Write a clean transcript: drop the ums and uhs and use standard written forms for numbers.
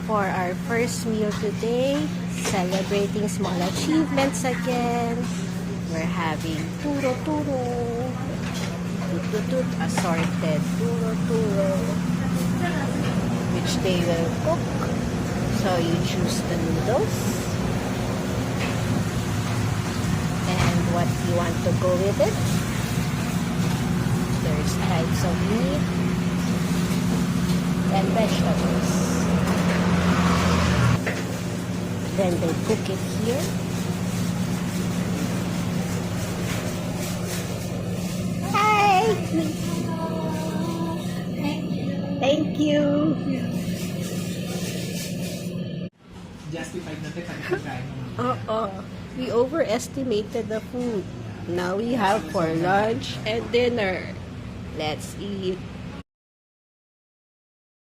for our first meal today. Celebrating small achievements again. We're having turo-turo. Tut-tut-tut, assorted turo-turo. Which they will cook. So you choose the noodles. And what you want to go with it. There's types of meat and vegetables. Then they cook it here. Hi! Thank you! Justified natin pag-kain mo. We overestimated the food. Now we have for lunch and dinner. Let's eat.